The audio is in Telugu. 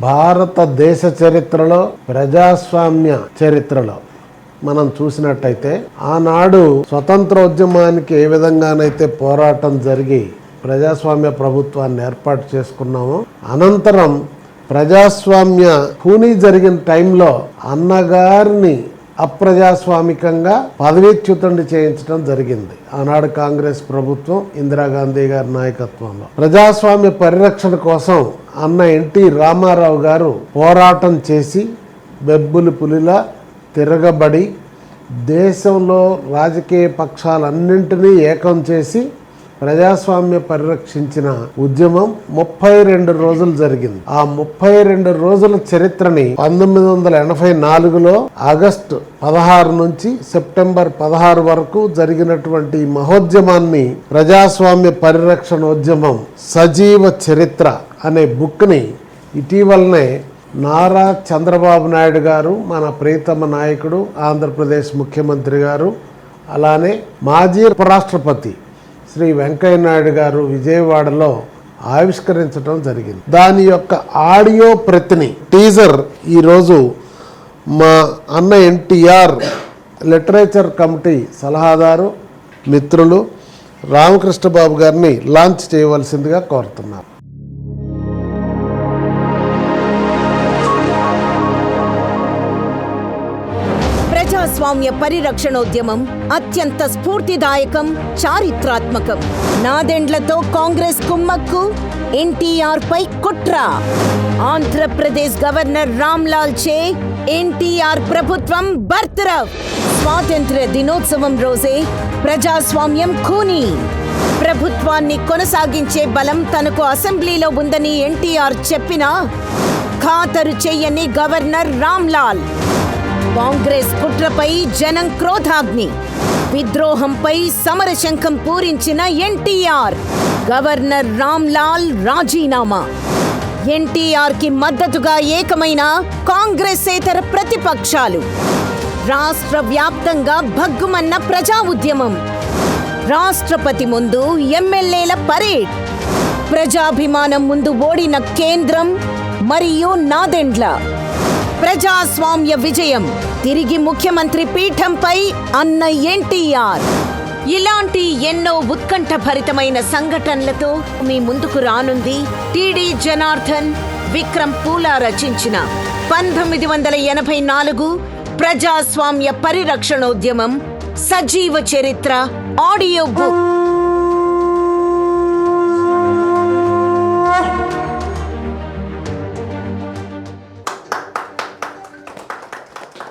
భారతదేశ చరిత్రలో, ప్రజాస్వామ్య చరిత్రలో మనం చూసినట్టయితే ఆనాడు స్వతంత్రోద్యమానికి ఏ విధంగానైతే పోరాటం జరిగి ప్రజాస్వామ్య ప్రభుత్వాన్ని ఏర్పాటు చేసుకున్నామో, అనంతరం ప్రజాస్వామ్య కూనీ జరిగిన టైంలో అన్నగారిని అప్రజాస్వామికంగా పదవీచ్యుతుడిని చేయించడం జరిగింది. ఆనాడు కాంగ్రెస్ ప్రభుత్వం ఇందిరాగాంధీ గారి నాయకత్వంలో ప్రజాస్వామ్య పరిరక్షణ కోసం అన్న ఎన్టీ రామారావు గారు పోరాటం చేసి బెబ్బులి పులిలా తిరగబడి దేశంలో రాజకీయ పక్షాలన్నింటినీ ఏకం చేసి ప్రజాస్వామ్య పరిరక్షించిన ఉద్యమం 32 రోజులు జరిగింది. ఆ 32 రోజుల చరిత్రని 1984లో ఆగస్టు 16 నుంచి సెప్టెంబర్ 16 వరకు జరిగినటువంటి మహోద్యమాన్ని ప్రజాస్వామ్య పరిరక్షణోద్యమం సజీవ చరిత్ర అనే బుక్ని ఇటీవలనే నారా చంద్రబాబు నాయుడు గారు, మన ప్రియతమ నాయకుడు, ఆంధ్రప్రదేశ్ ముఖ్యమంత్రి గారు, అలానే మాజీ ఉపరాష్ట్రపతి శ్రీ వెంకయ్య నాయుడు గారు విజయవాడలో ఆవిష్కరించడం జరిగింది. దాని యొక్క ఆడియో ప్రతిని టీజర్ ఈరోజు మా అన్న ఎన్టీఆర్ లిటరేచర్ కమిటీ సలహాదారు మిత్రులు రామకృష్ణ బాబు గారిని లాంచ్ చేయవలసిందిగా కోరుతున్నారు. ప్రజాస్వామ్య పరిరక్షణోద్యమం అత్యంత స్ఫూర్తిదాయకం, చారిత్రాత్మకం. నాదెండ్లతో కాంగ్రెస్ కుమ్మక్కు, ఎన్టీఆర్ పై కుట్ర. ఆంధ్రప్రదేశ్ గవర్నర్ రామ్లాల్ చే ఎన్టీఆర్ ప్రభుత్వం బర్తరఫ్. స్వాతంత్ర్య దినోత్సవం రోజే ప్రజాస్వామ్యం ఖూనీ. ప్రభుత్వాన్ని కొనసాగించే బలం తనకు అసెంబ్లీలో ఉందని ఎన్టీఆర్ చెప్పినా ఖాతరు చెయ్యని గవర్నర్ రామ్లాల్. కాంగ్రెస్ కుట్రపై జనం క్రోధాగ్ని. విద్రోహంపై సమరశంఖం పూరించిన ఎన్టీఆర్. గవర్నర్ రామ్లాల్ రాజీనామా. ఎన్టీఆర్ కి మద్దతుగా ఏకమైన కాంగ్రెసేతర ప్రతిపక్షాలు. రాష్ట్ర వ్యాప్తంగా భగ్గుమన్న ప్రజా ఉద్యమం. రాష్ట్రపతి ముందు ఎమ్మెల్యేల పరేడ్. ప్రజాభిమానం ముందు ఓడిన కేంద్రం మరియు నాదెండ్ల. ప్రజాస్వామ్య విజయం. తిరిగి ముఖ్యమంత్రి పీఠంపై అన్న ఎన్టీఆర్. ఇలాంటి ఎన్నో ఉత్కంఠభరితమైన సంఘటనలతో మీ ముందుకు రానుంది టిడి జనార్దన్, విక్రమ్ పూలా రచించిన 1984 ప్రజాస్వామ్య పరిరక్షణోద్యమం సజీవ చరిత్ర ఆడియో బుక్.